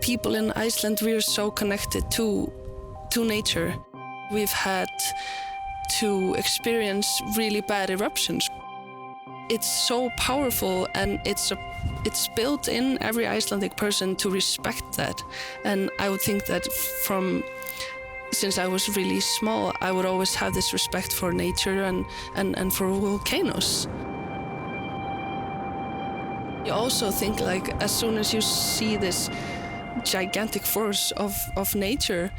people in Iceland, we're so connected to nature. We've had to experience really bad eruptions. It's so powerful, and it's built in every Icelandic person to respect that. And I would think that since I was really small, I would always have this respect for nature and for volcanoes. You also think, like, as soon as you see this gigantic force of nature,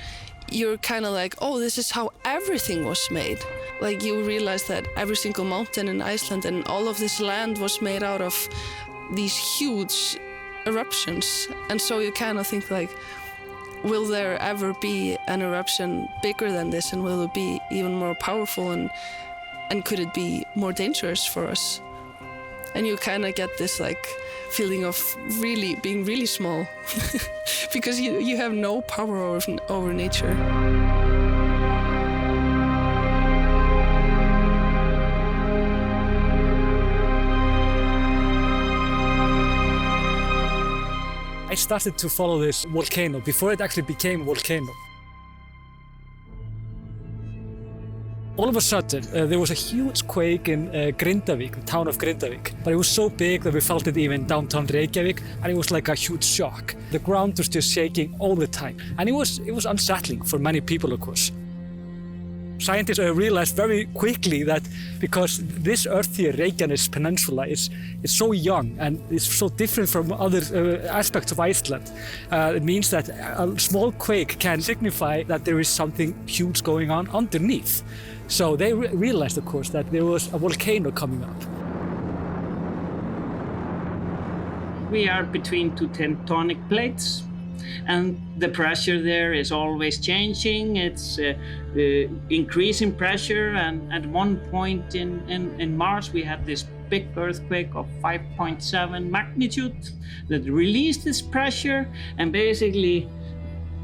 you're kind of like, oh, this is how everything was made. Like, you realize that every single mountain in Iceland and all of this land was made out of these huge eruptions. And so you kind of think, like, will there ever be an eruption bigger than this, and will it be even more powerful, and could it be more dangerous for us? And you kind of get this, like, feeling of really being really small because you have no power over nature. I started to follow this volcano before it actually became a volcano. All of a sudden, there was a huge quake in Grindavík, the town of Grindavík. But it was so big that we felt it even downtown Reykjavik, and it was like a huge shock. The ground was just shaking all the time, and it was unsettling for many people, of course. Scientists realized very quickly that because this earth here, Reykjanes Peninsula, is so young and it's so different from other aspects of Iceland, it means that a small quake can signify that there is something huge going on underneath. So they realized, of course, that there was a volcano coming up. We are between two tectonic plates, and the pressure there is always changing. It's increasing pressure, and at one point in March we had this big earthquake of 5.7 magnitude that released this pressure, and basically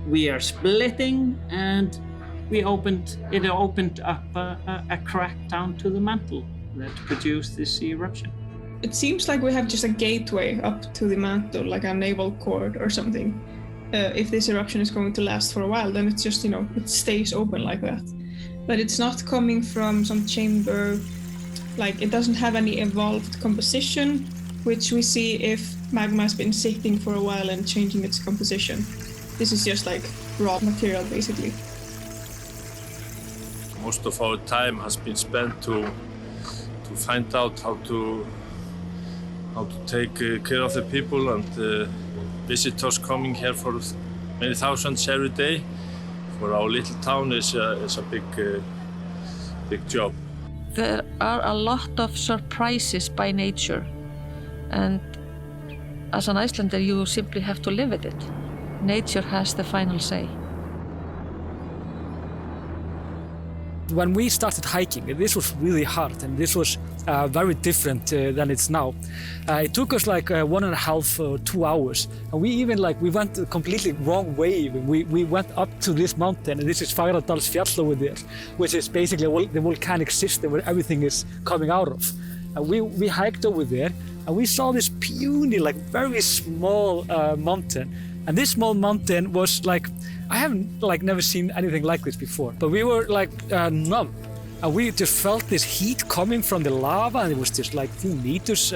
we are splitting, and it opened up a crack down to the mantle that produced this eruption. It seems like we have just a gateway up to the mantle, like a naval cord or something. If this eruption is going to last for a while, then it's just, it stays open like that. But it's not coming from some chamber, like it doesn't have any evolved composition, which we see if magma has been sitting for a while and changing its composition. This is just like raw material, basically. Most of our time has been spent to find out how to take care of the people and visitors coming here for many thousands every day. For our little town is a big job. There are a lot of surprises by nature, and as an Icelander you simply have to live with it. Nature has the final say. When we started hiking, this was really hard, and this was very different than it's now. It took us like 1.5 or 2 hours, and we went the completely wrong way. We went up to this mountain, and this is Fagradalsfjall over there, which is basically the volcanic system where everything is coming out of. And we hiked over there, and we saw this puny, like very small mountain. And this small mountain was like, I haven't never seen anything like this before. But we were like numb, and we just felt this heat coming from the lava, and it was just like 2 meters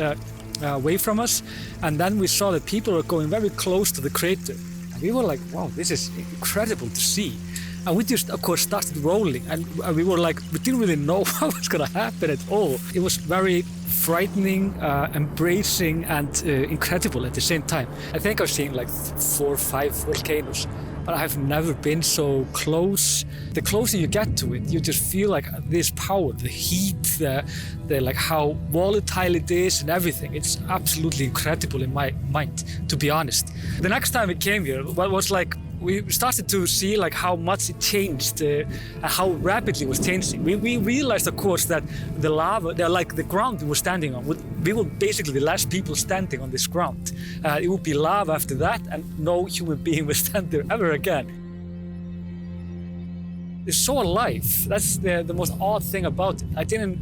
away from us. And then we saw that people were going very close to the crater, and we were like, wow, this is incredible to see. And we just, of course, started rolling, and we were like, we didn't really know what was gonna happen at all. It was very frightening, embracing, and incredible at the same time. I think I've seen like 4 or 5 volcanoes, but I've never been so close. The closer you get to it, you just feel like this power, the heat, the like how volatile it is and everything. It's absolutely incredible in my mind, to be honest. The next time we came here, what was like, we started to see like how much it changed and how rapidly it was changing. We realized, of course, that the lava, the ground we were standing on, we were basically the last people standing on this ground. It would be lava after that, and no human being would stand there ever again. It's so alive. That's the most odd thing about it.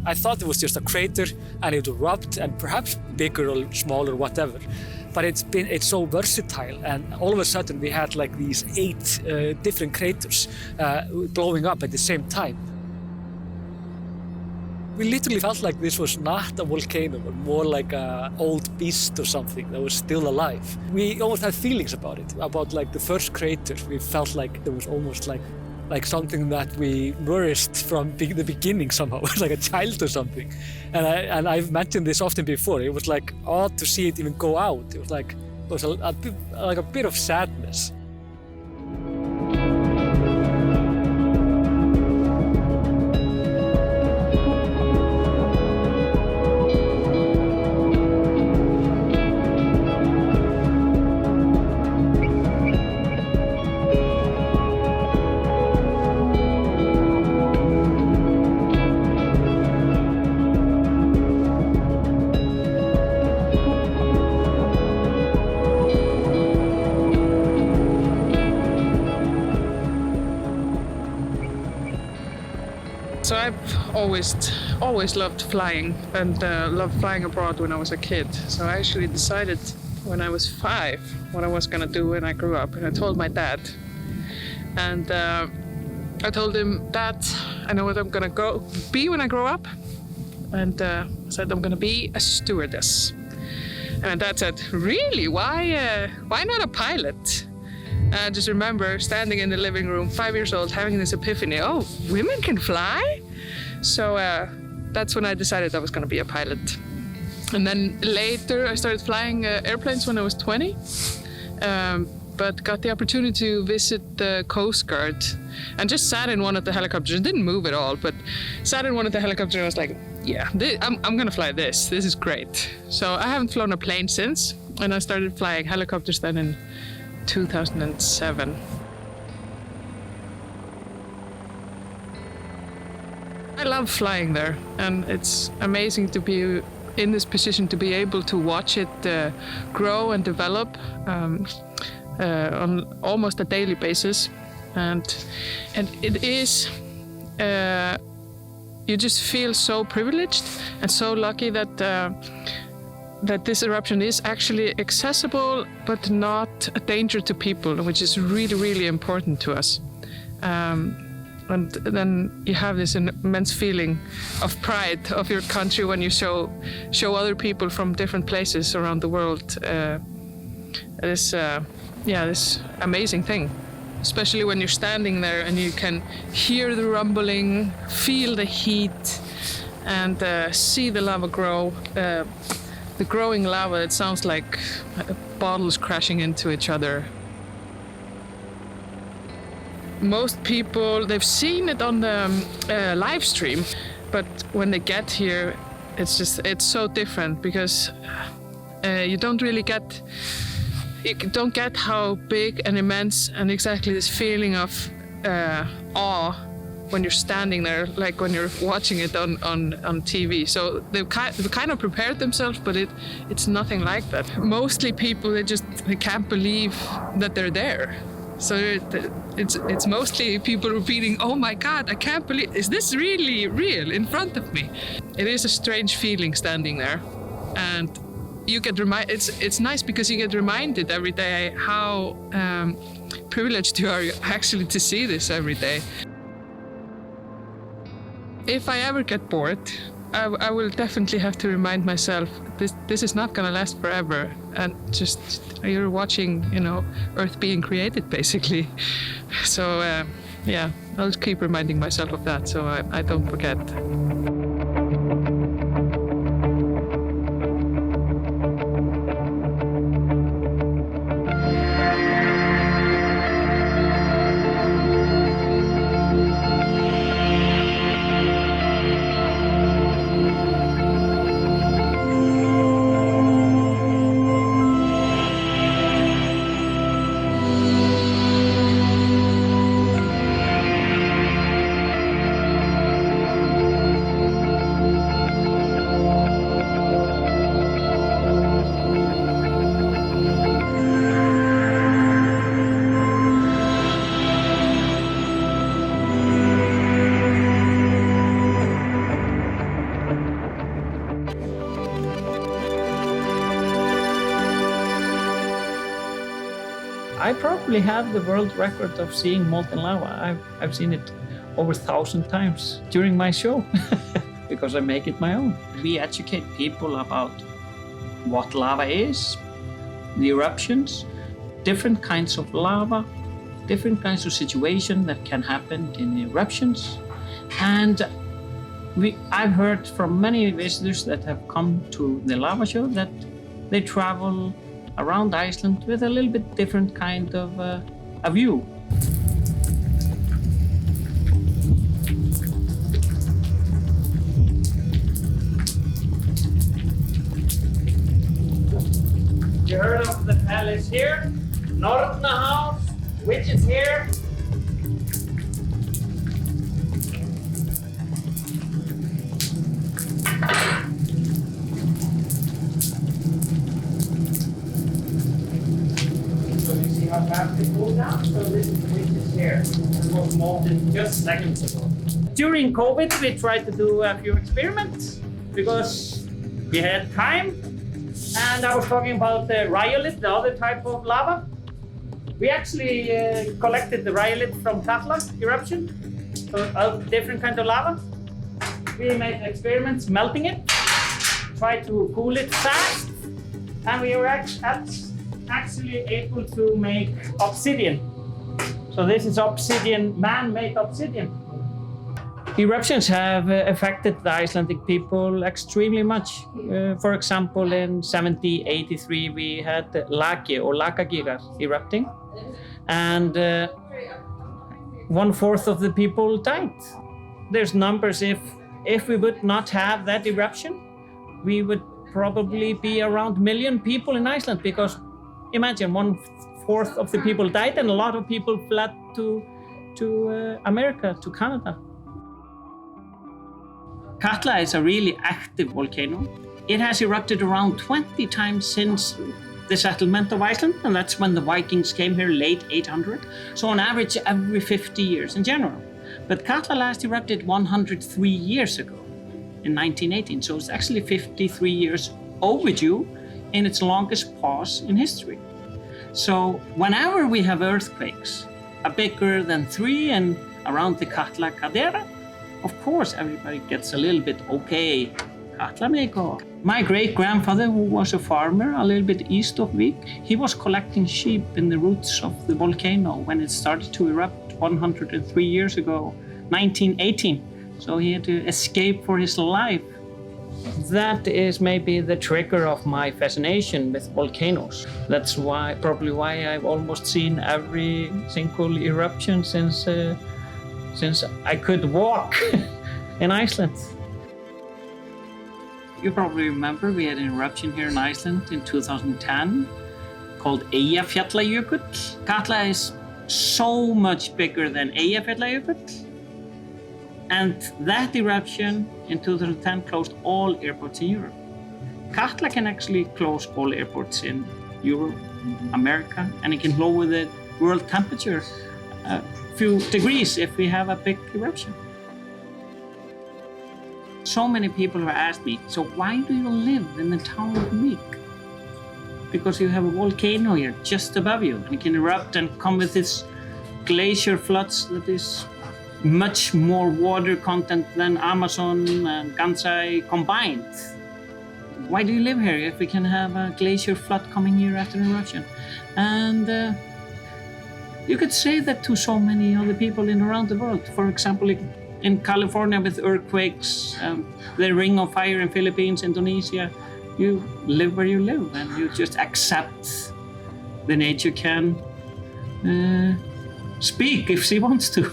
I thought it was just a crater and it would erupt, and perhaps bigger or smaller, whatever. but it's so versatile, and all of a sudden we had like these 8 different craters blowing up at the same time. We literally felt like this was not a volcano, but more like an old beast or something that was still alive. We almost had feelings about it, about like the first crater. We felt like there was almost like something that we nourished from the beginning somehow, like a child or something. And I've mentioned this often before. It was like odd to see it even go out. It was like a bit of sadness. So I've always loved flying and loved flying abroad when I was a kid. So I actually decided when I was 5 what I was gonna do when I grew up, and I told my dad. And I told him, Dad, I know what I'm gonna be when I grow up. And I said I'm gonna be a stewardess. And my dad said, really? Why not a pilot? I just remember standing in the living room, 5 years old, having this epiphany, oh, women can fly? So that's when I decided I was going to be a pilot. And then later I started flying airplanes when I was 20, but got the opportunity to visit the Coast Guard and just sat in one of the helicopters. It didn't move at all, but sat in one of the helicopters and I was like, yeah, I'm going to fly this. This is great. So I haven't flown a plane since, and I started flying helicopters then in 2007. I love flying there, and it's amazing to be in this position, to be able to watch it grow and develop on almost a daily basis. And it is, you just feel so privileged and so lucky that this eruption is actually accessible, but not a danger to people, which is really, really important to us. And then you have this immense feeling of pride of your country when you show other people from different places around the world this amazing thing. Especially when you're standing there and you can hear the rumbling, feel the heat, and see the lava grow. The growing lava, it sounds like bottles crashing into each other. Most people, they've seen it on the live stream, but when they get here, it's so different, because you don't get how big and immense and exactly this feeling of awe when you're standing there, like when you're watching it on TV. So they've kind of prepared themselves, but it's nothing like that. Mostly people, they can't believe that they're there. So it's mostly people repeating, oh my God, I can't believe, is this really real in front of me? It is a strange feeling standing there. And you get it's nice because you get reminded every day how privileged you are actually to see this every day. If I ever get bored, I will definitely have to remind myself this is not gonna last forever, and just you're watching, Earth being created basically. So yeah, I'll keep reminding myself of that so I don't forget. I probably have the world record of seeing molten lava. I've seen it over 1,000 times during my show because I make it my own. We educate people about what lava is, the eruptions, different kinds of lava, different kinds of situations that can happen in eruptions. And I've heard from many visitors that have come to the lava show that they travel around Iceland with a little bit different kind of a view. You heard of the palace here, Norna House, which is here. So you see how fast it goes down? So this is the which is here. It was molten just seconds ago. During COVID, we tried to do a few experiments because we had time. And I was talking about the rhyolite, the other type of lava. We actually collected the rhyolite from Katla eruption, so a different kind of lava. We made experiments melting it, tried to cool it fast, and we were actually able to make obsidian. So this is obsidian, man-made obsidian. Eruptions have affected the Icelandic people extremely much. For example, in 1783 we had Laki or Lakagigar erupting, and 1/4 of the people died. There's numbers, if we would not have that eruption, we would probably be around 1 million people in Iceland, because imagine 1/4 of the people died and a lot of people fled to America, to Canada. Katla is a really active volcano. It has erupted around 20 times since the settlement of Iceland, and that's when the Vikings came here, late 800. So on average, every 50 years in general. But Katla last erupted 103 years ago, in 1918. So it's actually 53 years overdue in its longest pause in history. So whenever we have earthquakes, a bigger than 3 and around the Katla caldera, of course, everybody gets a little bit, okay, Katla may go. My great-grandfather, who was a farmer a little bit east of Vik, he was collecting sheep in the roots of the volcano when it started to erupt 103 years ago, 1918. So he had to escape for his life. That is maybe the trigger of my fascination with volcanoes. That's probably why I've almost seen every single eruption since I could walk in Iceland. You probably remember we had an eruption here in Iceland in 2010 called Eyjafjallajökull. Katla is so much bigger than Eyjafjallajökull. And that eruption in 2010 closed all airports in Europe. Katla can actually close all airports in Europe, America, and it can lower the world temperature a few degrees if we have a big eruption. So many people have asked me, so why do you live in the town of Vik? Because you have a volcano here just above you, and it can erupt and come with its glacier floods that is much more water content than Amazon and Kansai combined. Why do you live here if we can have a glacier flood coming here after an eruption? And you could say that to so many other people around the world. For example, in California with earthquakes, the Ring of Fire in Philippines, Indonesia, you live where you live and you just accept the nature can speak if she wants to.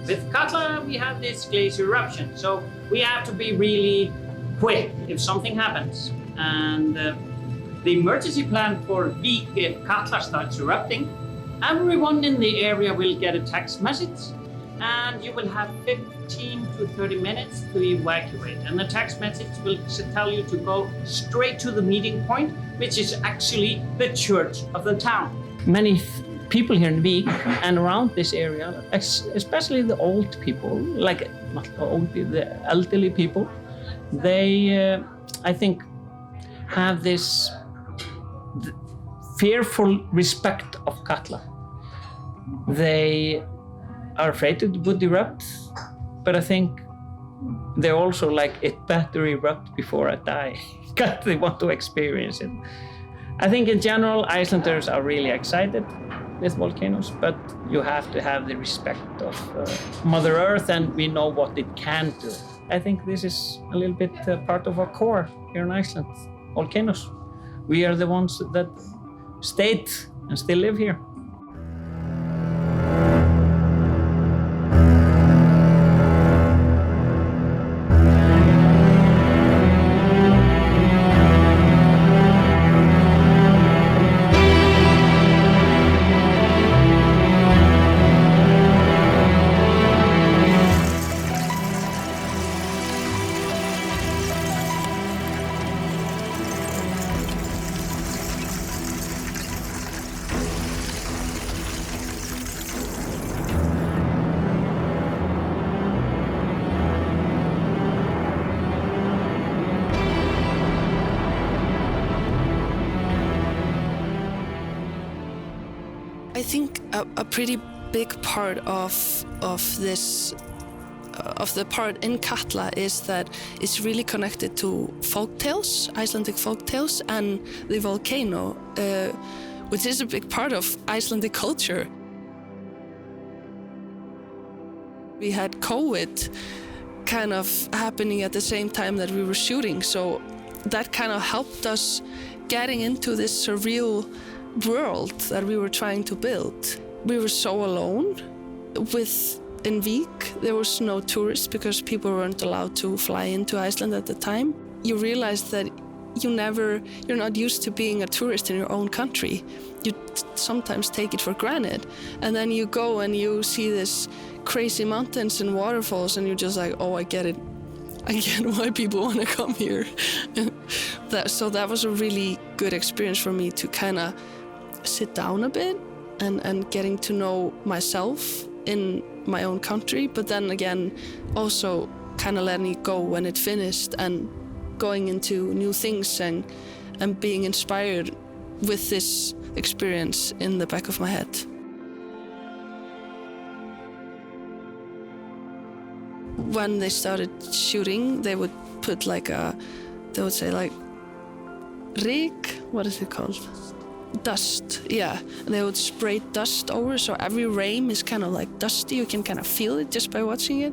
With Katla, we have this glacier eruption, so we have to be really quick if something happens. And the emergency plan for Vik, if Katla starts erupting, everyone in the area will get a text message, and you will have 15 to 30 minutes to evacuate. And the text message will tell you to go straight to the meeting point, which is actually the church of the town. Many people here in Vik and around this area, especially the old people, like not old people, the elderly people, they, I think, have this fearful respect of Katla. They are afraid it would erupt, but I think they're also like, it better erupt before I die, because they want to experience it. I think in general, Icelanders are really excited with volcanoes, but you have to have the respect of Mother Earth, and we know what it can do. I think this is a little bit part of our core here in Iceland, volcanoes. We are the ones that stayed and still live here. I think a pretty big part of this of the part in Katla is that it's really connected to folktales, Icelandic folktales, and the volcano, which is a big part of Icelandic culture. We had COVID kind of happening at the same time that we were shooting, so that kind of helped us getting into this surreal world that we were trying to build. We were so alone. In Vík, there was no tourists because people weren't allowed to fly into Iceland at the time. You realize that you're not used to being a tourist in your own country. You sometimes take it for granted. And then you go and you see this crazy mountains and waterfalls, and you're just like, oh, I get it. I get why people want to come here. So that was a really good experience for me to kind of sit down a bit and getting to know myself in my own country, but then again also kind of letting it go when it finished and going into new things and being inspired with this experience in the back of my head. When they started shooting, they would put they would say rik, what is it called? Dust, yeah. And they would spray dust over, so every rain is kind of like dusty. You can kind of feel it just by watching it.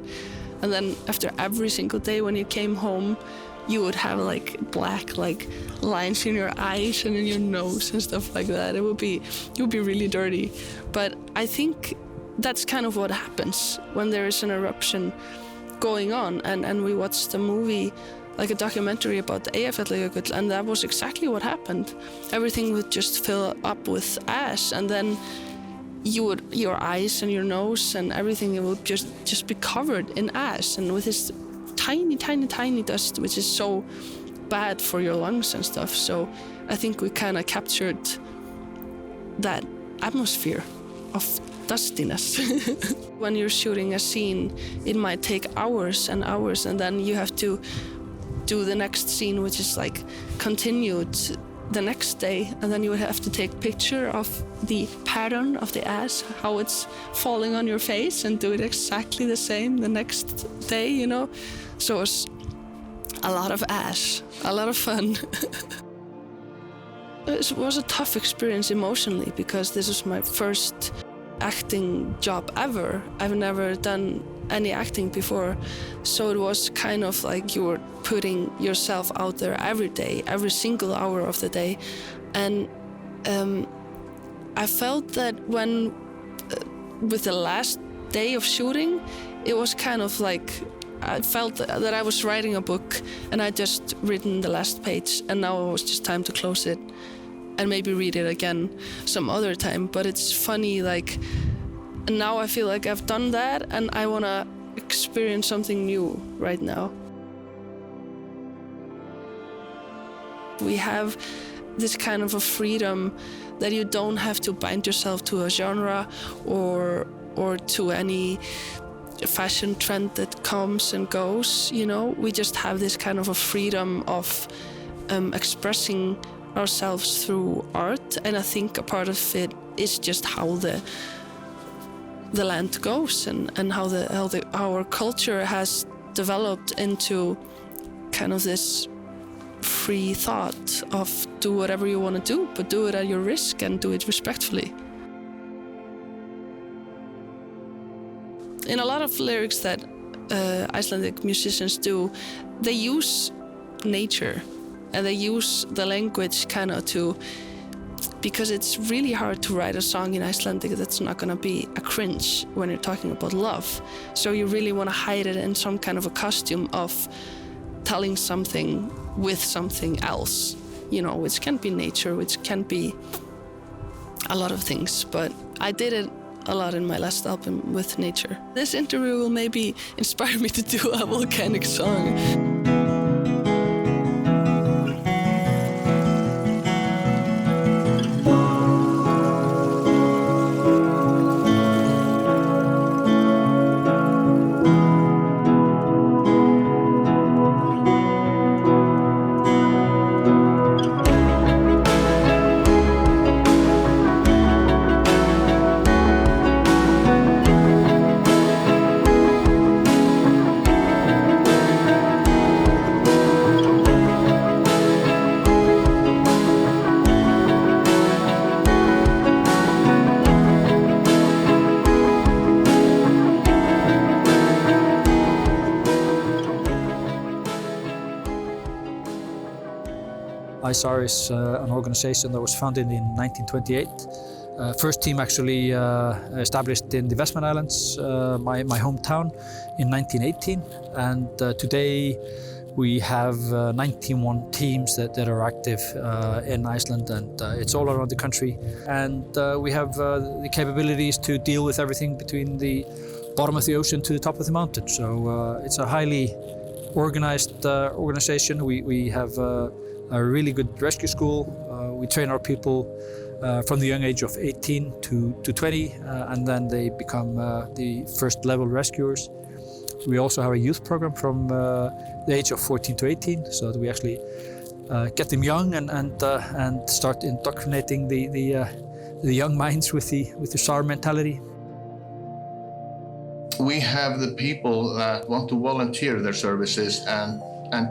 And then after every single day when you came home, you would have black lines in your eyes and in your nose and stuff like that. It would be really dirty. But I think that's kind of what happens when there is an eruption going on. And we watched a movie, like a documentary about the Eyjafjallajökull, and that was exactly what happened. Everything would just fill up with ash, and then your eyes and your nose and everything, it would just be covered in ash and with this tiny dust, which is so bad for your lungs and stuff. So I think we kind of captured that atmosphere of dustiness. When you're shooting a scene, it might take hours and hours, and then you have to do the next scene, which is continued the next day, and then you would have to take picture of the pattern of the ash, how it's falling on your face, and do it exactly the same the next day, So it's a lot of ash, a lot of fun. It was a tough experience emotionally because this was my first acting job ever. I've never done any acting before, so it was kind of like you were putting yourself out there every day, every single hour of the day. And I felt that when with the last day of shooting, it was kind of like I felt that I was writing a book and I just written the last page, and now it was just time to close it and maybe read it again some other time. But it's funny, and now I feel like I've done that and I want to experience something new right now. We have this kind of a freedom that you don't have to bind yourself to a genre or to any fashion trend that comes and goes, We just have this kind of a freedom of expressing ourselves through art, and I think a part of it is just how the land goes and how our culture has developed into kind of this free thought of do whatever you want to do, but do it at your risk and do it respectfully. In a lot of lyrics that Icelandic musicians do, they use nature and they use the language kind of to, because it's really hard to write a song in Icelandic that's not going to be a cringe when you're talking about love. So you really want to hide it in some kind of a costume of telling something with something else, you know, which can be nature, which can be a lot of things. But I did it a lot in my last album with nature. This interview will maybe inspire me to do a volcanic song. Ice-SAR is an organization that was founded in 1928. First team actually established in the Westman Islands, my hometown, in 1918. And today we have 91 teams that are active in Iceland, and it's all around the country. And we have the capabilities to deal with everything between the bottom of the ocean to the top of the mountain. So it's a highly organized organization. We have a really good rescue school. We train our people from the young age of 18 to 20, and then they become the first level rescuers. We also have a youth program from the age of 14 to 18, so that we actually get them young and start indoctrinating the young minds with the SAR mentality. We have the people that want to volunteer their services and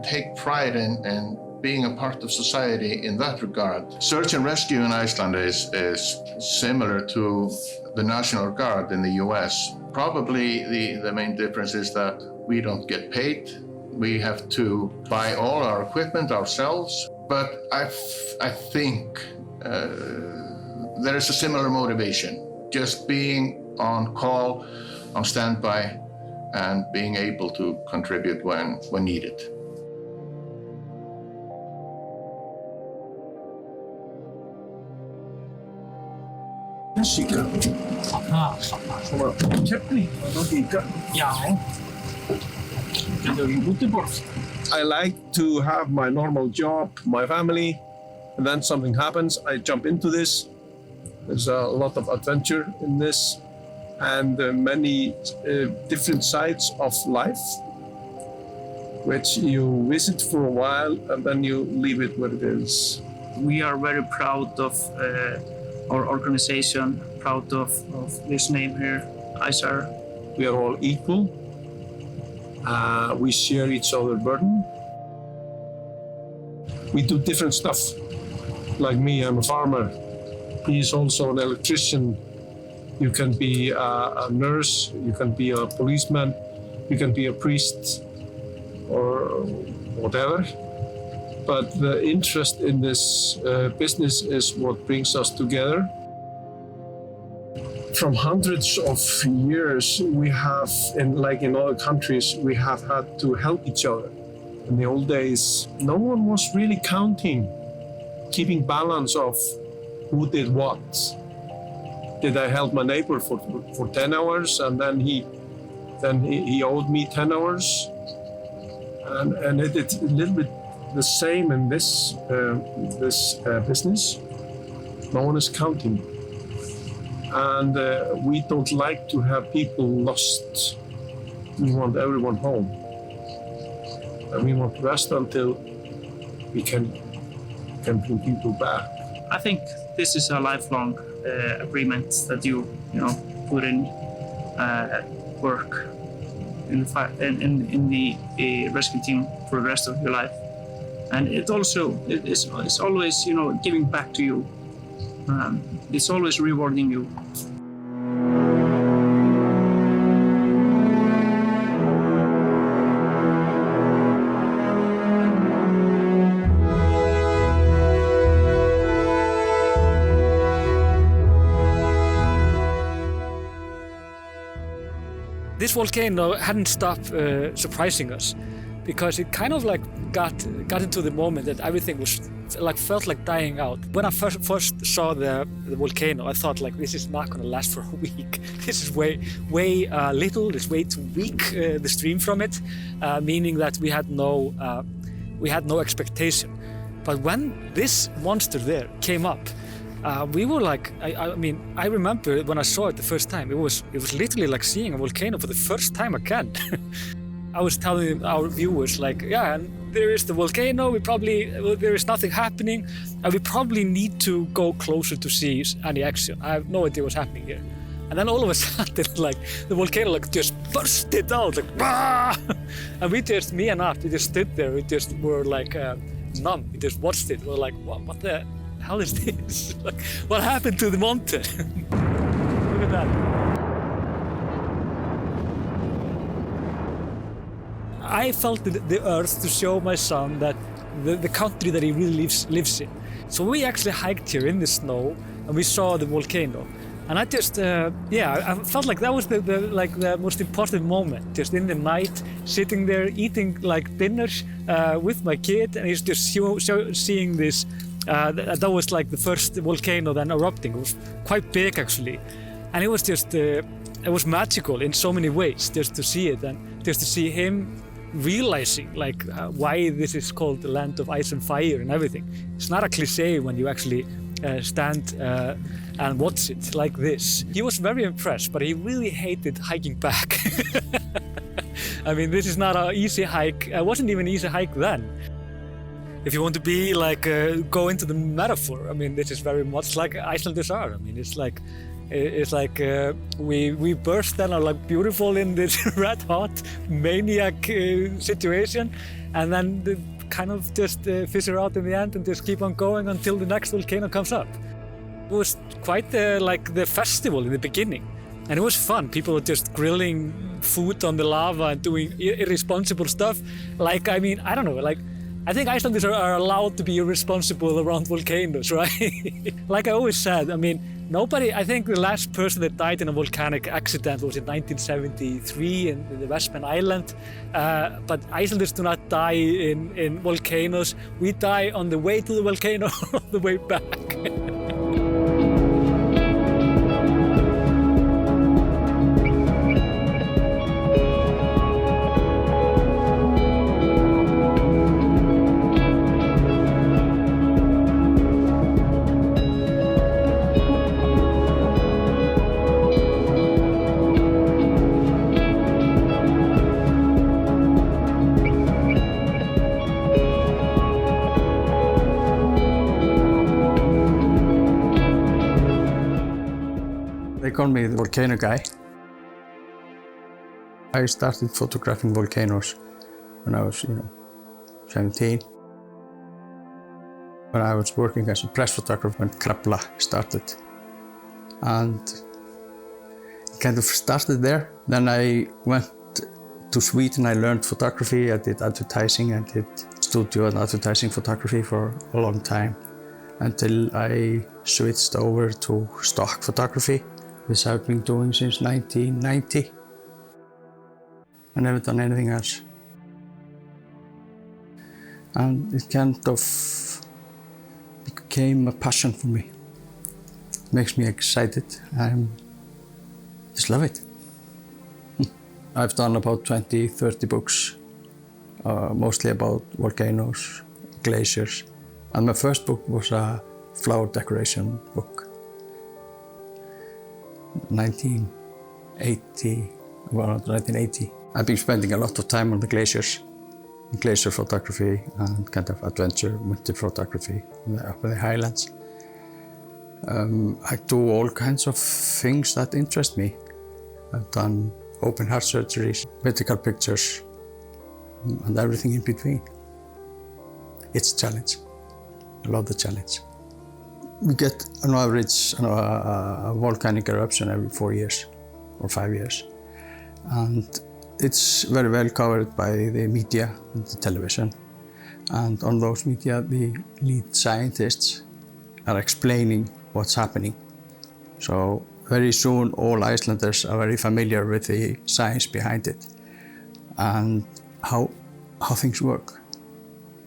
take pride in being a part of society in that regard. Search and rescue in Iceland is similar to the National Guard in the US. Probably the main difference is that we don't get paid. We have to buy all our equipment ourselves. But I think there is a similar motivation. Just being on call, on standby, and being able to contribute when needed. I like to have my normal job, my family, and then something happens, I jump into this. There's a lot of adventure in this, and many different sides of life, which you visit for a while and then you leave it where it is. We are very proud of our organization, proud of this name here, Ice-SAR. We are all equal. We share each other's burden. We do different stuff. Like me, I'm a farmer. He's also an electrician. You can be a nurse, you can be a policeman, you can be a priest, or whatever. But the interest in this business is what brings us together. From hundreds of years, we have, like in other countries, we have had to help each other. In the old days, no one was really counting, keeping balance of who did what. Did I help my neighbor for 10 hours and then he owed me 10 hours? And it's a little bit the same in this business. No one is counting. And we don't like to have people lost. We want everyone home. And we want rest until we can can bring people back. I think this is a lifelong agreement that you put in work in the rescue team for the rest of your life, and it's always giving back to you. It's always rewarding you. This volcano hadn't stopped surprising us, because it kind of like got into the moment that everything was felt like dying out. When I first saw the volcano, I thought like, this is not going to last for a week. This is way little. It's way too weak, the stream from it, meaning that we had no expectation. But when this monster there came up, we were like, I remember when I saw it the first time, it was literally like seeing a volcano for the first time again. I was telling our viewers like, yeah, and there is the volcano, there is nothing happening, and we probably need to go closer to see any action. I have no idea what's happening here. And then all of a sudden, like, the volcano like just bursted out, like, bah! And me and Art, we just stood there, we just were like numb, we just watched it, we were like, what the hell is this? Like, what happened to the mountain? Look at that. I felt the earth to show my son that the country that he really lives in. So we actually hiked here in the snow and we saw the volcano. And I just, I felt like that was the most important moment. Just in the night, sitting there eating like dinners with my kid, and he's just seeing this. That was like the first volcano then erupting. It was quite big actually, and it was just it was magical in so many ways just to see it and just to see him realizing like why this is called the land of ice and fire and everything. It's not a cliche when you actually stand and watch it like this. He was very impressed, but he really hated hiking back. I mean, this is not an easy hike. It wasn't even an easy hike then. If you want to be like, go into the metaphor, I mean, this is very much like Icelanders are. I mean, it's like we burst and are like beautiful in this red hot maniac situation, and then they kind of just fissure out in the end and just keep on going until the next volcano comes up. It was quite like the festival in the beginning, and it was fun. People were just grilling food on the lava and doing irresponsible stuff. Like, I mean, I don't know, like, I think Icelanders are allowed to be irresponsible around volcanoes, right? Like I always said, I mean, I think the last person that died in a volcanic accident was in 1973 in the Westman Island. But Icelanders do not die in volcanoes. We die on the way to the volcano, on the way back. They call me the volcano guy. I started photographing volcanoes when I was, 17. When I was working as a press photographer when Krafla started. And it kind of started there. Then I went to Sweden. I learned photography. I did advertising. I did studio and advertising photography for a long time until I switched over to stock photography, which I've been doing since 1990. I never done anything else. And it kind of became a passion for me. It makes me excited. I just love it. I've done about 20, 30 books, mostly about volcanoes, glaciers. And my first book was a flower decoration book. 1980. I've been spending a lot of time on the glaciers. glacier photography and kind of adventure winter photography up in the highlands. I do all kinds of things that interest me. I've done open heart surgeries, medical pictures, and everything in between. It's a challenge. I love the challenge. We get on average a volcanic eruption every 4 years or 5 years. And it's very well covered by the media and the television. And on those media, the lead scientists are explaining what's happening. So very soon, all Icelanders are very familiar with the science behind it and how things work.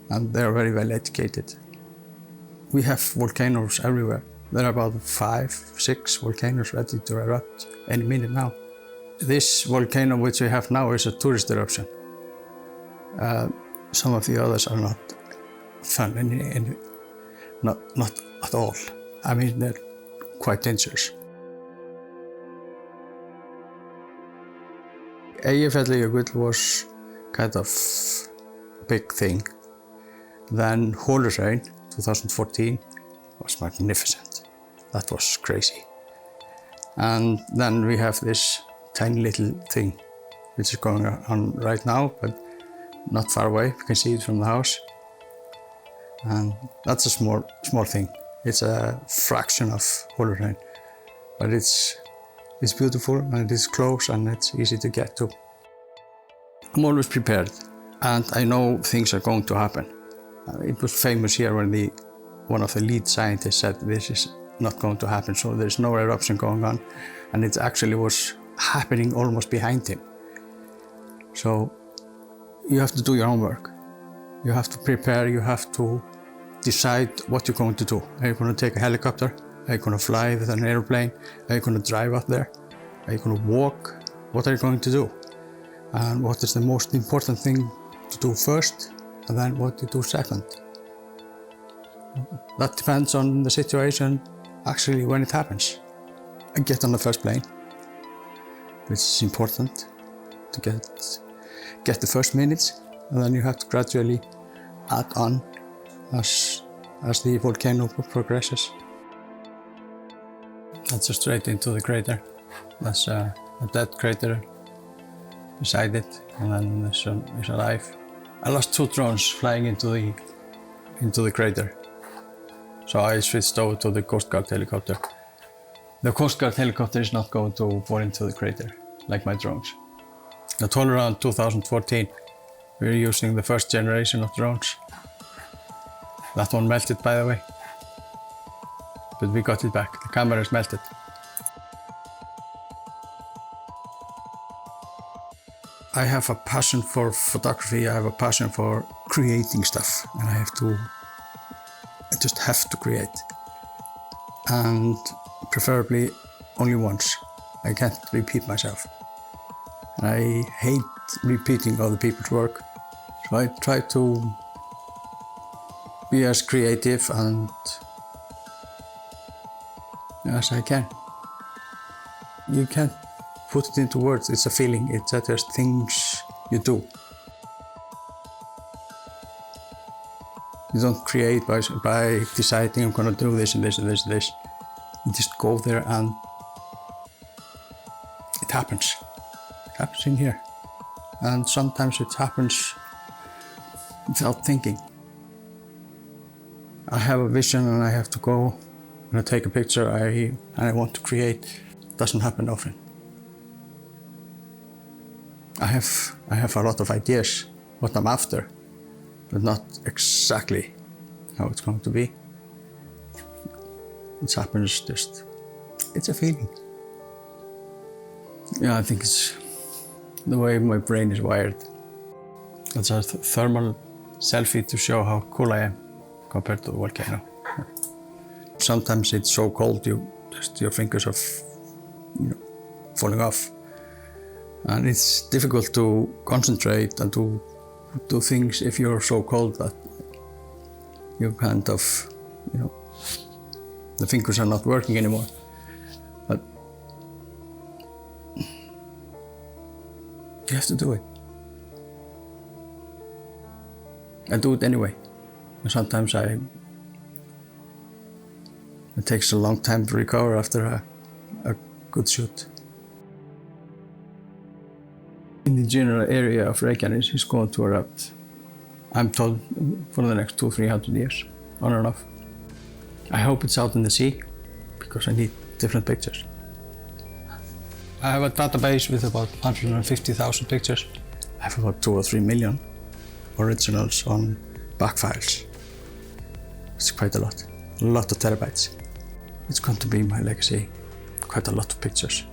And they're very well educated. We have volcanoes everywhere. There are about 5, 6 volcanoes ready to erupt any minute now. This volcano which we have now is a tourist eruption. Some of the others are not fun, not at all. I mean, they're quite dangerous. Eyjafjallajökull was kind of a big thing. Then Holuhraun, 2014, was magnificent. That was crazy. And then we have this tiny little thing which is going on right now, but not far away. You can see it from the house. And that's a small thing. It's a fraction of Holuhraun, but it's beautiful and it's close and it's easy to get to. I'm always prepared and I know things are going to happen. It was famous here when one of the lead scientists said this is not going to happen, so there's no eruption going on, and it actually was happening almost behind him. So you have to do your homework. You have to prepare, you have to decide what you're going to do. Are you going to take a helicopter? Are you going to fly with an airplane? Are you going to drive up there? Are you going to walk? What are you going to do? And what is the most important thing to do first, and then what you do second? That depends on the situation, actually, when it happens. I get on the first plane, which is important to get the first minutes, and then you have to gradually add on as the volcano progresses. That's just straight into the crater. That's a dead crater beside it, and then there's alive. I lost 2 drones flying into the crater, so I switched over to the Coast Guard helicopter. The Coast Guard helicopter is not going to fall into the crater like my drones. At Holuhraun 2014, we were using the first generation of drones. That one melted, by the way, but we got it back. The camera is melted. I have a passion for photography. I have a passion for creating stuff, and I just have to create. And preferably only once. I can't repeat myself. And I hate repeating other people's work. So I try to be as creative and as I can. You can't put it into words, it's a feeling, it's just things you do. You don't create by deciding I'm going to do this and this and this and this. You just go there and it happens. It happens in here. And sometimes it happens without thinking. I have a vision and I have to go and I take a picture and I want to create. It doesn't happen often. I have a lot of ideas what I'm after, but not exactly how it's going to be. It happens just, it's a feeling. Yeah, I think it's the way my brain is wired. It's a thermal selfie to show how cool I am compared to the volcano. Sometimes it's so cold, your fingers are falling off. And it's difficult to concentrate and to do things if you're so cold that you kind of, the fingers are not working anymore. But you have to do it. I do it anyway. And sometimes it takes a long time to recover after a good shoot. In the general area of Reykjanes is going to erupt, I'm told, for the next 200-300 years, on and off. I hope it's out in the sea, because I need different pictures. I have a database with about 150,000 pictures. I have about 2 or 3 million originals on back files. It's quite a lot of terabytes. It's going to be my legacy, quite a lot of pictures.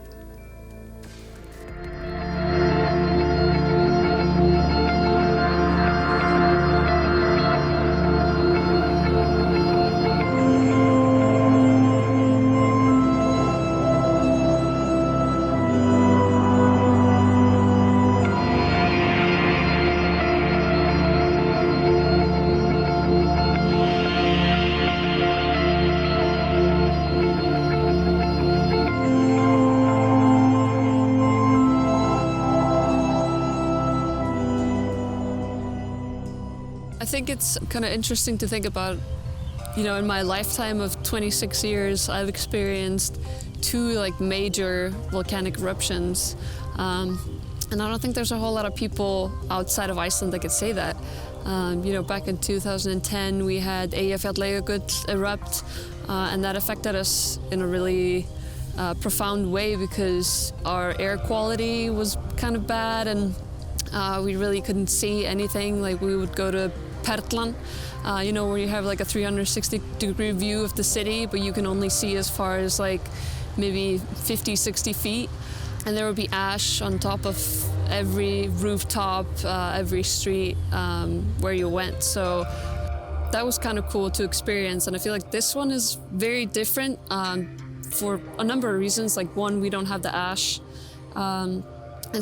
I think it's kind of interesting to think about, in my lifetime of 26 years, I've experienced 2 major volcanic eruptions. And I don't think there's a whole lot of people outside of Iceland that could say that. Back in 2010, we had Eyjafjallajökull erupt, and that affected us in a really profound way because our air quality was kind of bad and we really couldn't see anything. We would go to Perlan, where you have a 360-degree view of the city, but you can only see as far as maybe 50, 60 feet. And there would be ash on top of every rooftop, every street where you went. So that was kind of cool to experience. And I feel like this one is very different for a number of reasons. One, we don't have the ash. And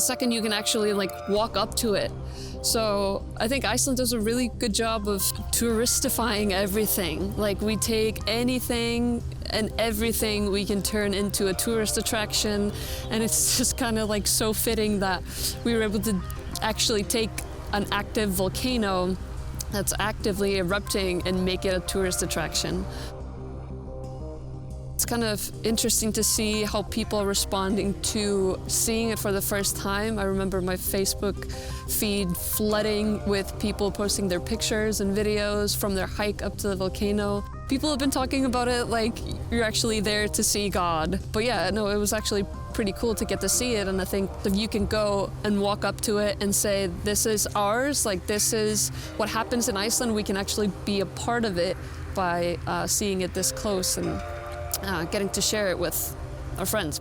second, you can actually walk up to it. So I think Iceland does a really good job of touristifying everything. We take anything and everything we can turn into a tourist attraction. And it's just kind of so fitting that we were able to actually take an active volcano that's actively erupting and make it a tourist attraction. It's kind of interesting to see how people are responding to seeing it for the first time. I remember my Facebook feed flooding with people posting their pictures and videos from their hike up to the volcano. People have been talking about it like you're actually there to see God. But yeah, no, it was actually pretty cool to get to see it. And I think if you can go and walk up to it and say, this is ours, this is what happens in Iceland, we can actually be a part of it by seeing it this close and getting to share it with our friends.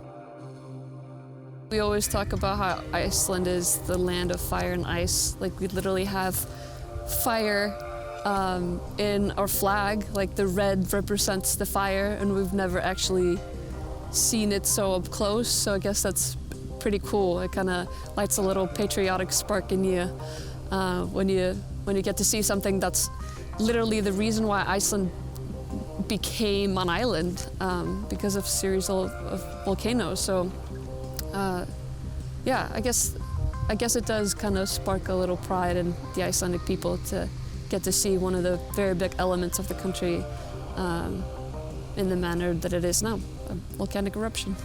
We always talk about how Iceland is the land of fire and ice. We literally have fire in our flag. The red represents the fire, and we've never actually seen it so up close. So I guess that's pretty cool. It kind of lights a little patriotic spark in you when you get to see something that's literally the reason why Iceland became an island, because of a series of volcanoes. So yeah, I guess it does kind of spark a little pride in the Icelandic people to get to see one of the very big elements of the country in the manner that it is now, a volcanic eruption.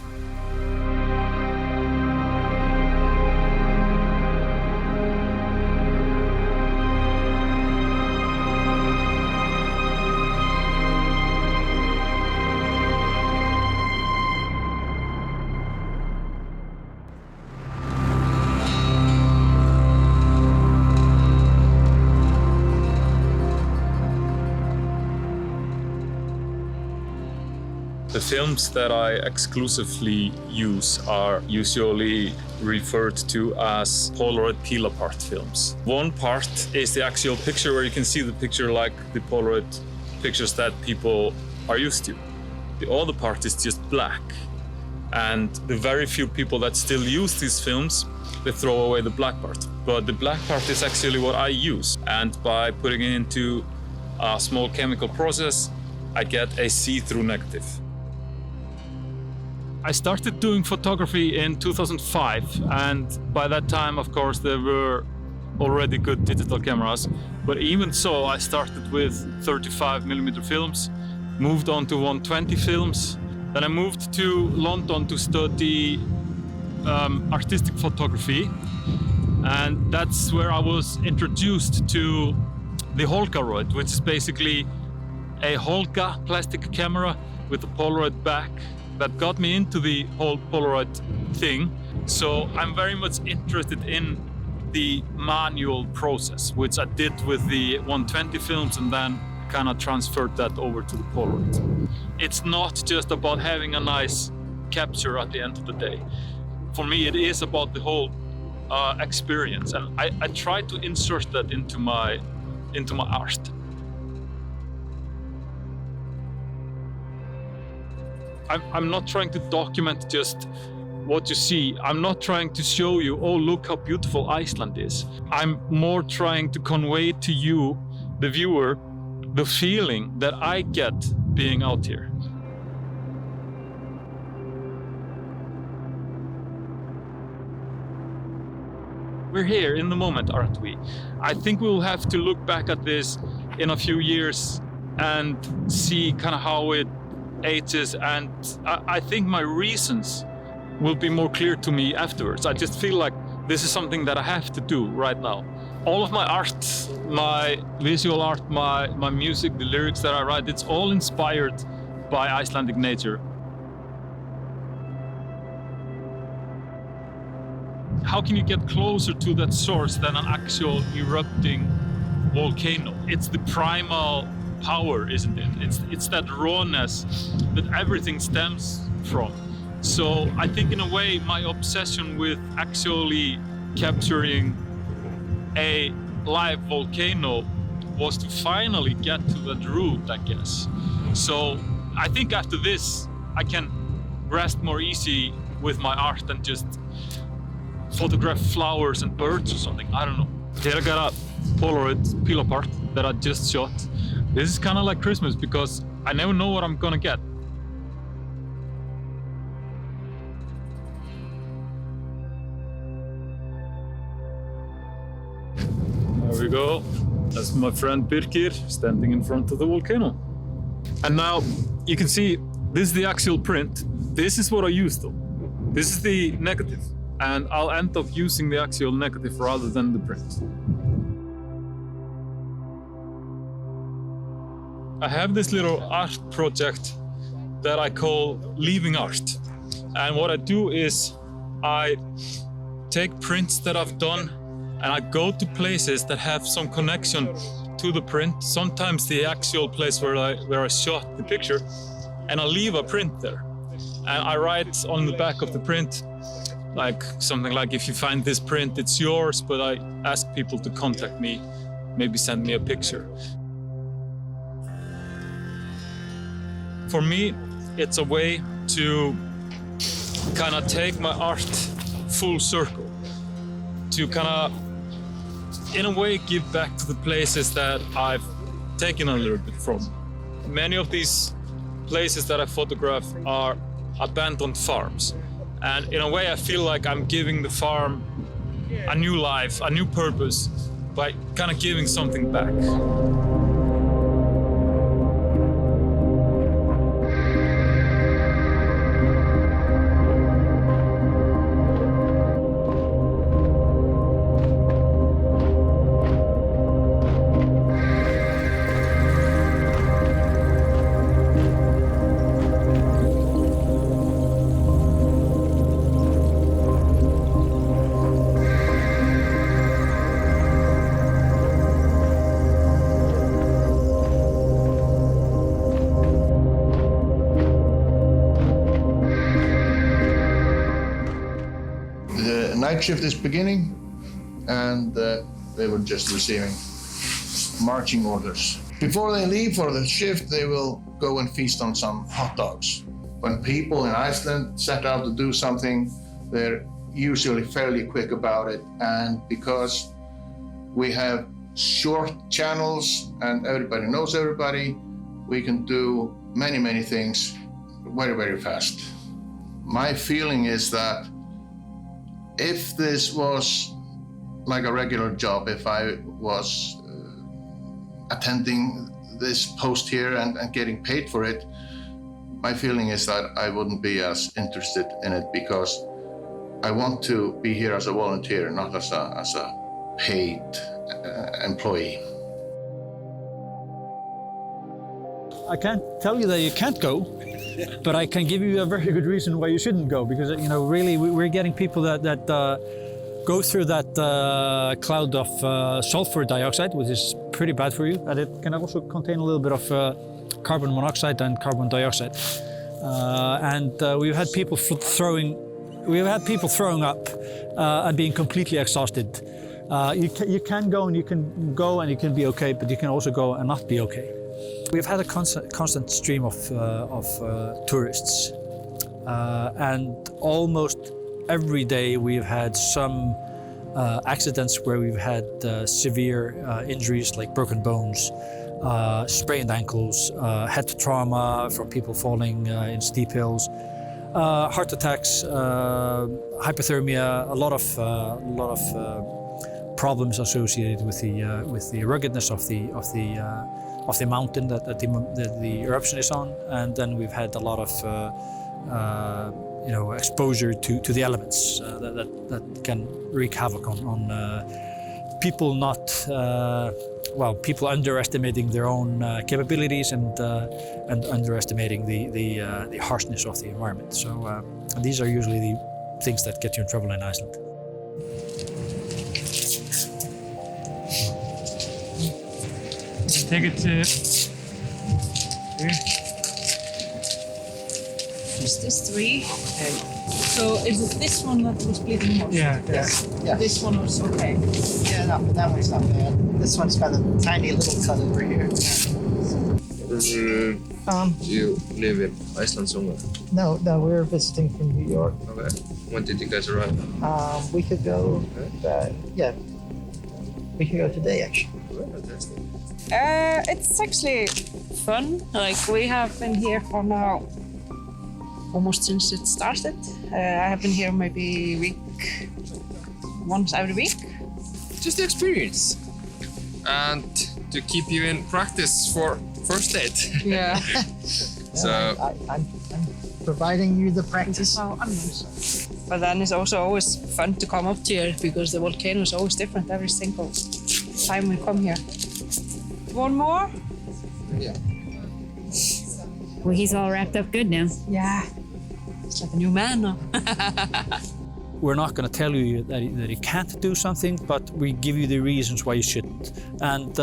The films that I exclusively use are usually referred to as Polaroid peel-apart films. One part is the actual picture where you can see the picture like the Polaroid pictures that people are used to. The other part is just black. And the very few people that still use these films, they throw away the black part. But the black part is actually what I use. And by putting it into a small chemical process, I get a see-through negative. I started doing photography in 2005, and by that time, of course, there were already good digital cameras, but even so, I started with 35mm films, moved on to 120 films. Then I moved to London to study artistic photography, and that's where I was introduced to the Holgaroid, which is basically a Holga plastic camera with a Polaroid back that got me into the whole Polaroid thing. So I'm very much interested in the manual process, which I did with the 120 films and then kind of transferred that over to the Polaroid. It's not just about having a nice capture at the end of the day. For me, it is about the whole experience, and I try to insert that into my art. I'm not trying to document just what you see. I'm not trying to show you, oh, look how beautiful Iceland is. I'm more trying to convey to you, the viewer, the feeling that I get being out here. We're here in the moment, aren't we? I think we'll have to look back at this in a few years and see kind of how it ages, and I think my reasons will be more clear to me afterwards. I just feel like this is something that I have to do right now. All of my art, my visual art, my music, the lyrics that I write, it's all inspired by Icelandic nature. How can you get closer to that source than an actual erupting volcano? It's the primal power, isn't it? It's that rawness that everything stems from. So I think in a way my obsession with actually capturing a live volcano was to finally get to that root, I guess. So I think after this I can rest more easy with my art and just photograph flowers and birds or something. I don't know. Here I got a Polaroid peel apart that I just shot. This is kind of like Christmas because I never know what I'm gonna get. There we go. That's my friend Birkir standing in front of the volcano. And now you can see this is the actual print. This is what I used though. This is the negative. And I'll end up using the actual negative rather than the print. I have this little art project that I call Leaving Art. And what I do is I take prints that I've done and I go to places that have some connection to the print, sometimes the actual place where I shot the picture, and I leave a print there. And I write on the back of the print, like something like, if you find this print, it's yours, but I ask people to contact me, maybe send me a picture. For me, it's a way to kind of take my art full circle, to kind of, in a way, give back to the places that I've taken a little bit from. Many of these places that I photograph are abandoned farms. And in a way, I feel like I'm giving the farm a new life, a new purpose, by kind of giving something back. Night shift is beginning, and they were just receiving marching orders. Before they leave for the shift, they will go and feast on some hot dogs. When people in Iceland set out to do something, they're usually fairly quick about it, and because we have short channels and everybody knows everybody, we can do many things very, very fast. My feeling is that if this was like a regular job if I was attending this post here and getting paid for it. My feeling is that I wouldn't be as interested in it because I want to be here as a volunteer, not as a paid employee. I can't tell you that you can't go, but I can give you a very good reason why you shouldn't go, because really we're getting people that go through that cloud of sulfur dioxide, which is pretty bad for you, and it can also contain a little bit of carbon monoxide and carbon dioxide. We've had people throwing up and being completely exhausted. You can go and you can be okay, but you can also go and not be okay. We've had a constant stream of tourists, and almost every day we've had some accidents where we've had severe injuries like broken bones, sprained ankles, head trauma from people falling in steep hills, heart attacks, hypothermia, a lot of problems associated with the ruggedness of the mountain that the eruption is on, and then we've had a lot of exposure to the elements that can wreak havoc on people people underestimating their own capabilities and underestimating the harshness of the environment. So these are usually the things that get you in trouble in Iceland. Take it here. Is this 3? Okay. So is it this one that was bleeding most? Yeah. Yes. This one was okay. Yeah, that one's not bad. This one's got a tiny little cut over here. Do you live in Iceland somewhere? No, we're visiting from New York. Okay. When did you guys arrive? We could go. We could go today actually. Fantastic. It's actually fun. Like, we have been here for now almost since it started. I have been here maybe once every week. Just the experience. And to keep you in practice for first aid. Yeah. So I'm providing you the practice. But then it's also always fun to come up here because the volcano is always different every single time we come here. One more? Yeah. Well, he's all wrapped up good now. Yeah. It's like a new man now. We're not going to tell you that you can't do something, but we give you the reasons why you shouldn't. And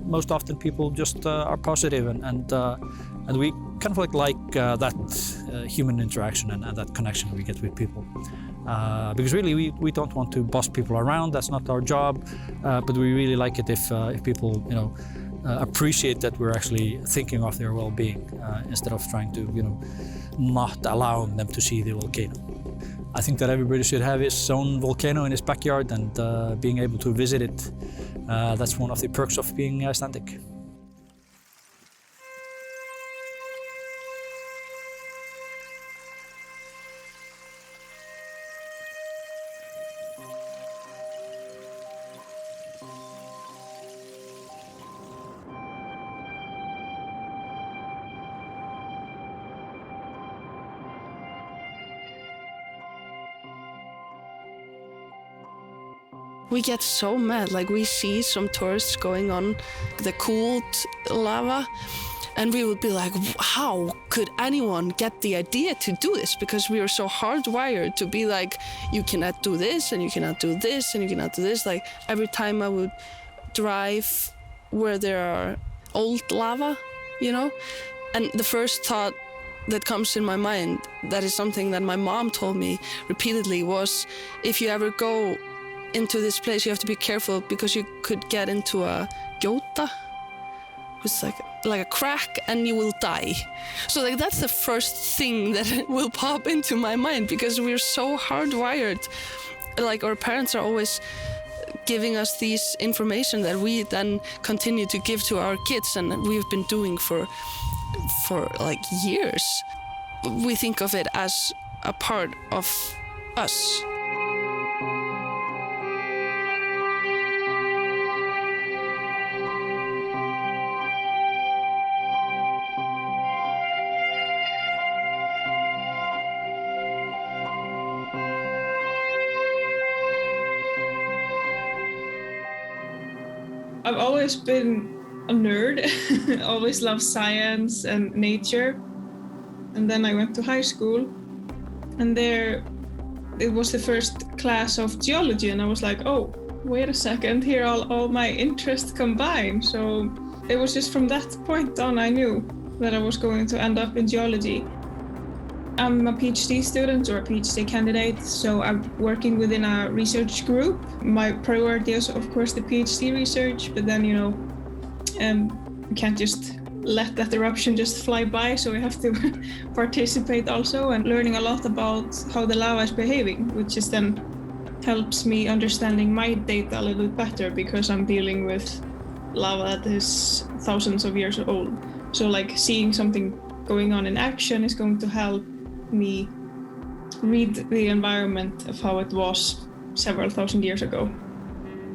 most often people just are positive, and we kind of like that human interaction and that connection we get with people. Because really we don't want to boss people around. That's not our job. But we really like it if people appreciate that we're actually thinking of their well-being instead of trying to not allowing them to see the volcano. I think that everybody should have his own volcano in his backyard, and being able to visit it, that's one of the perks of being Icelandic. We get so mad, like we see some tourists going on the cooled lava, and we would be like, how could anyone get the idea to do this? Because we are so hardwired to be like, you cannot do this, and you cannot do this, and you cannot do this. Like every time I would drive where there are old lava, and the first thought that comes in my mind, that is something that my mom told me repeatedly, was if you ever go into this place, you have to be careful because you could get into a gjóta, which is like a crack, and you will die. So that's the first thing that will pop into my mind, because we're so hardwired. Like our parents are always giving us these information that we then continue to give to our kids, and we've been doing for like years. We think of it as a part of us. I've always been a nerd, always loved science and nature. And then I went to high school, and there it was the first class of geology, and I was like, oh, wait a second, here all my interests combined. So it was just from that point on I knew that I was going to end up in geology. I'm a PhD student or a PhD candidate, so I'm working within a research group. My priority is, of course, the PhD research, but then, you can't just let that eruption just fly by, so we have to participate also, and learning a lot about how the lava is behaving, which is then helps me understanding my data a little bit better, because I'm dealing with lava that is thousands of years old. So like seeing something going on in action is going to help me read the environment of how it was several thousand years ago.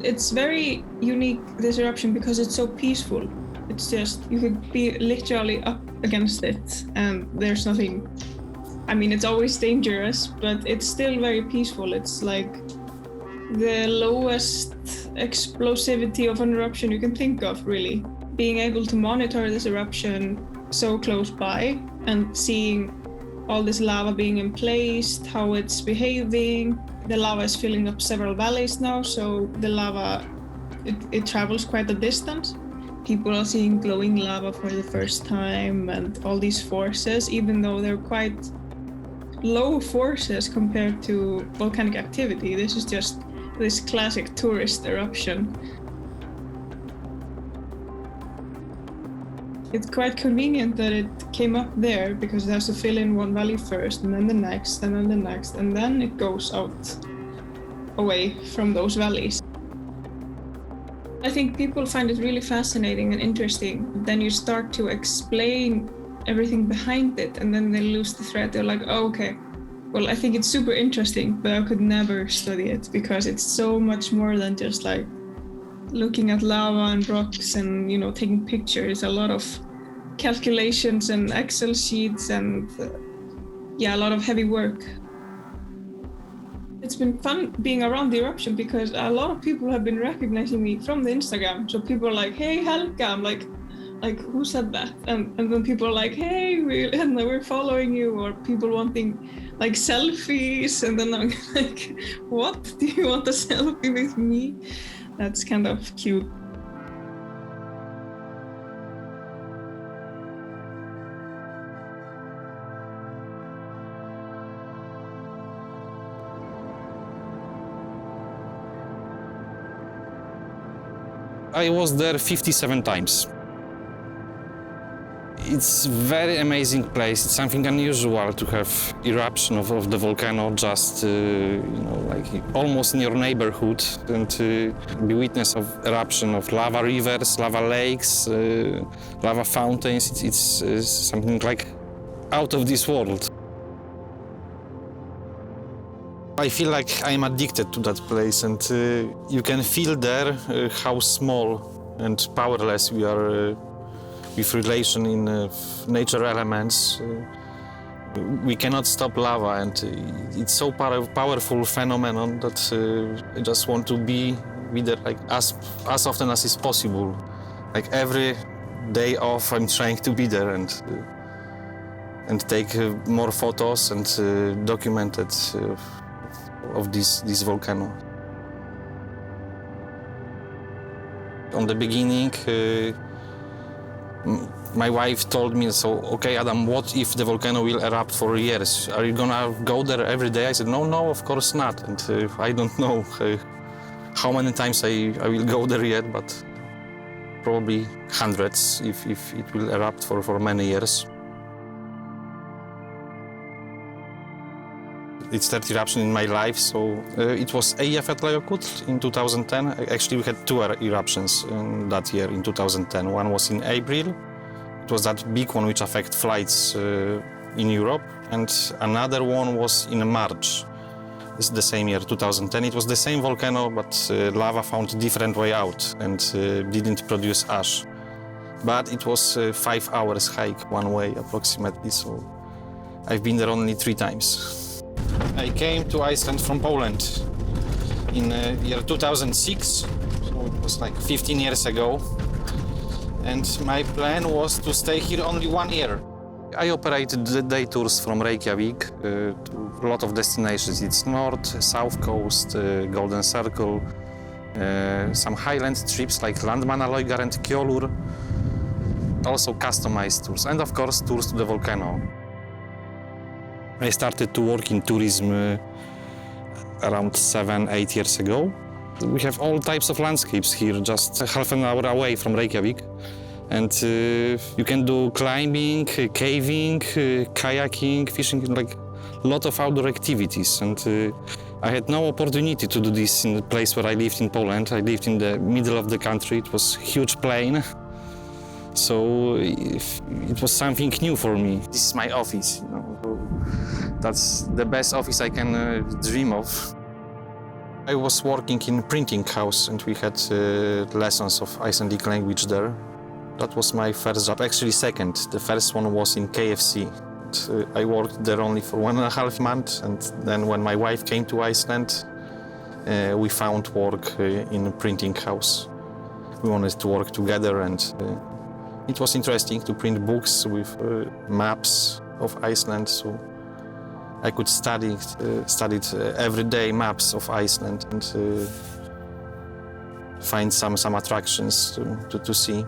It's very unique, this eruption, because it's so peaceful. It's just, you could be literally up against it and there's nothing. I mean, it's always dangerous, but it's still very peaceful. It's like the lowest explosivity of an eruption you can think of, really. Being able to monitor this eruption so close by and seeing all this lava being emplaced, how it's behaving. The lava is filling up several valleys now, so the lava, it travels quite a distance. People are seeing glowing lava for the first time, and all these forces, even though they're quite low forces compared to volcanic activity. This is just this classic tourist eruption. It's quite convenient that it came up there, because it has to fill in one valley first, and then the next, and then the next, and then it goes out away from those valleys. I think people find it really fascinating and interesting. Then you start to explain everything behind it, and then they lose the thread. They're like, oh, okay, well, I think it's super interesting, but I could never study it, because it's so much more than just like looking at lava and rocks and, taking pictures. A lot of calculations and Excel sheets and a lot of heavy work. It's been fun being around the eruption, because a lot of people have been recognizing me from the Instagram. So people are like, hey, Helga. I'm like, who said that? And then people are like, hey, we're following you, or people wanting like selfies. And then I'm like, what? Do you want a selfie with me? That's kind of cute. I was there 57 times. It's a very amazing place. It's something unusual to have eruption of the volcano just, like almost in your neighborhood, and be witness of eruption of lava rivers, lava lakes, lava fountains. It's something like out of this world. I feel like I'm addicted to that place, and you can feel there how small and powerless we are with relation in nature elements. We cannot stop lava, and it's so powerful phenomenon that I just want to be there like as often as is possible. Like every day off, I'm trying to be there and take more photos and document it. Of this volcano. On the beginning, my wife told me, so, okay, Adam, what if the volcano will erupt for years? Are you gonna go there every day? I said, no, of course not. And I don't know how many times I will go there yet, but probably hundreds if it will erupt for many years. It's third eruption in my life, so it was Eyjafjallajökull in 2010. Actually, we had two eruptions in that year, in 2010. One was in April. It was that big one which affected flights in Europe. And another one was in March. It's the same year, 2010. It was the same volcano, but lava found a different way out and didn't produce ash. But it was a 5 hours hike one way, approximately, so I've been there only 3 times. I came to Iceland from Poland in year 2006, so was like 15 years ago. And my plan was to stay here only 1 year. I operated the day tours from Reykjavik to a lot of destinations. It's north, south coast, Golden Circle, some highland trips like Landmannalaugar and Kjolur, also customized tours, and of course tours to the volcano. I started to work in tourism around 7-8 years ago. We have all types of landscapes here, just half an hour away from Reykjavik. And you can do climbing, caving, kayaking, fishing, like a lot of outdoor activities. And I had no opportunity to do this in the place where I lived in Poland. I lived in the middle of the country. It was a huge plain. So it was something new for me. This is my office, you know. That's the best office I can dream of. I was working in a printing house and we had lessons of Icelandic language there. That was my first job, actually second. The first one was in KFC. I worked there only for 1.5 months, and then when my wife came to Iceland, we found work in a printing house. We wanted to work together, and it was interesting to print books with maps of Iceland, so I could study everyday maps of Iceland and find some attractions to see.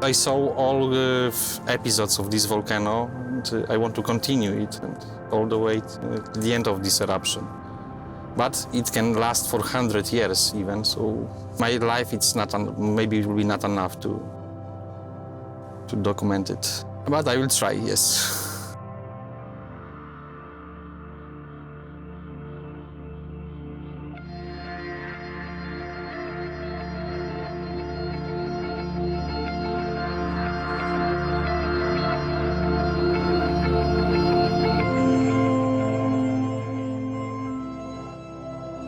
I saw all the episodes of this volcano, and I want to continue it and all the way to the end of this eruption. But it can last for 100 years even, so my life it's not maybe it will be not enough to document it. But I will try, yes.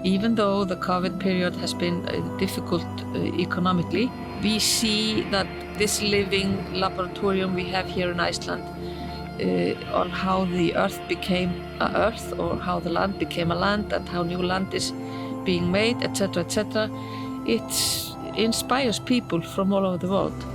Even though the COVID period has been difficult economically, we see that this living laboratorium we have here in Iceland, on how the earth became an earth, or how the land became a land, and how new land is being made, etc., etc., it inspires people from all over the world.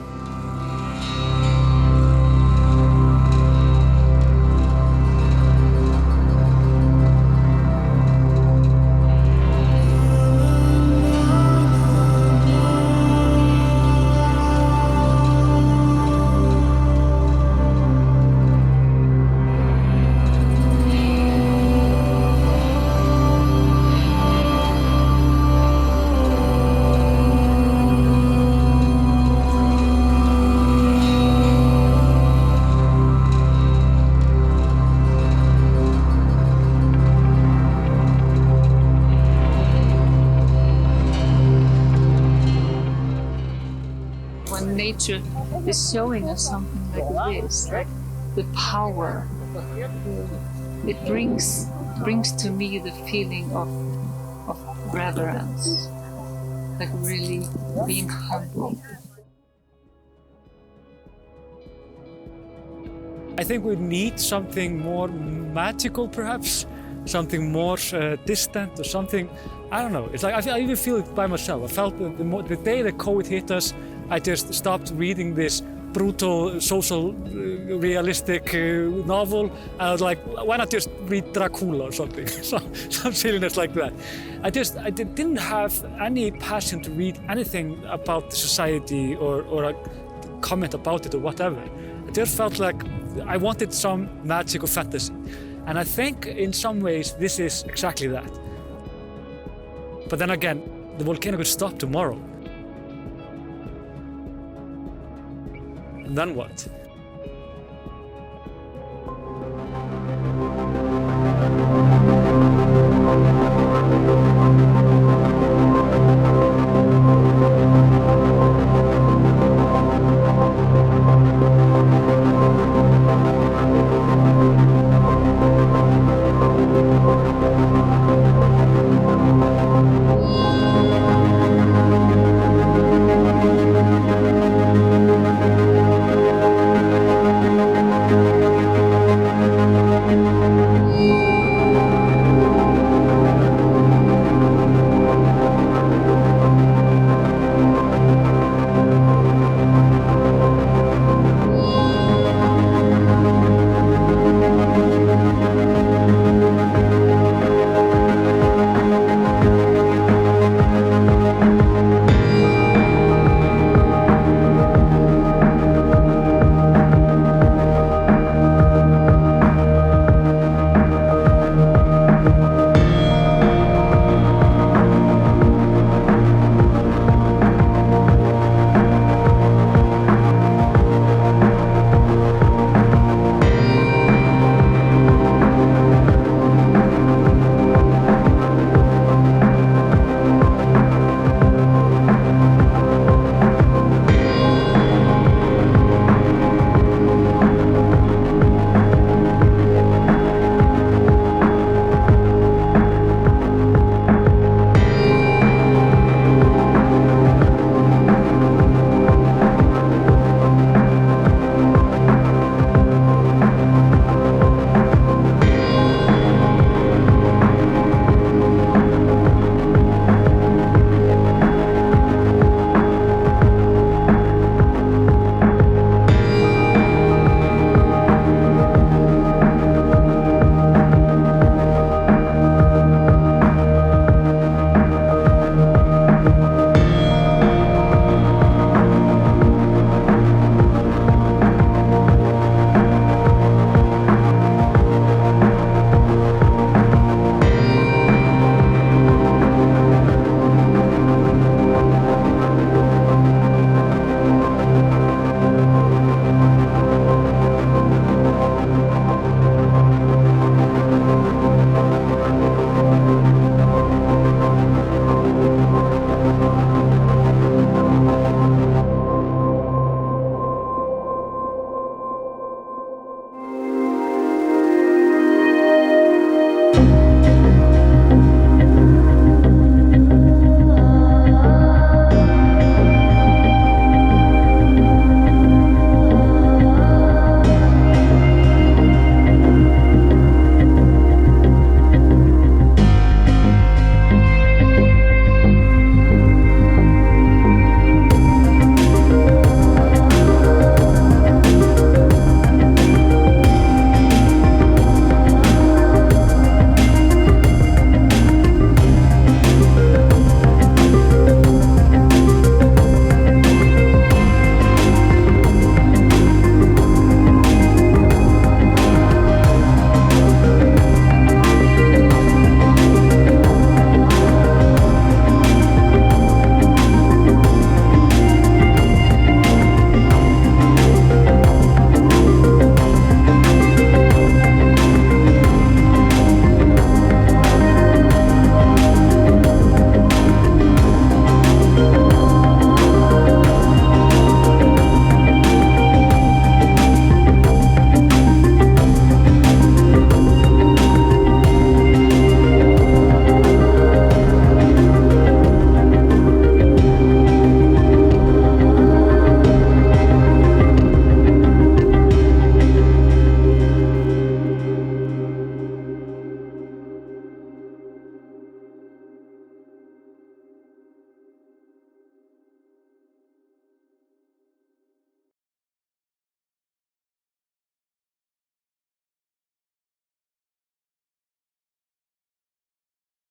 Nature is showing us something like this, like the power. It brings to me the feeling of reverence, like really being humble. I think we need something more magical, perhaps, something more distant, or something. I don't know. It's like I even feel it by myself. I felt the day that COVID hit us, I just stopped reading this brutal, social, realistic novel. I was like, why not just read Dracula or something? Some silliness like that. I didn't have any passion to read anything about society or a comment about it or whatever. I just felt like I wanted some magic or fantasy. And I think in some ways this is exactly that. But then again, the volcano could stop tomorrow. And then what?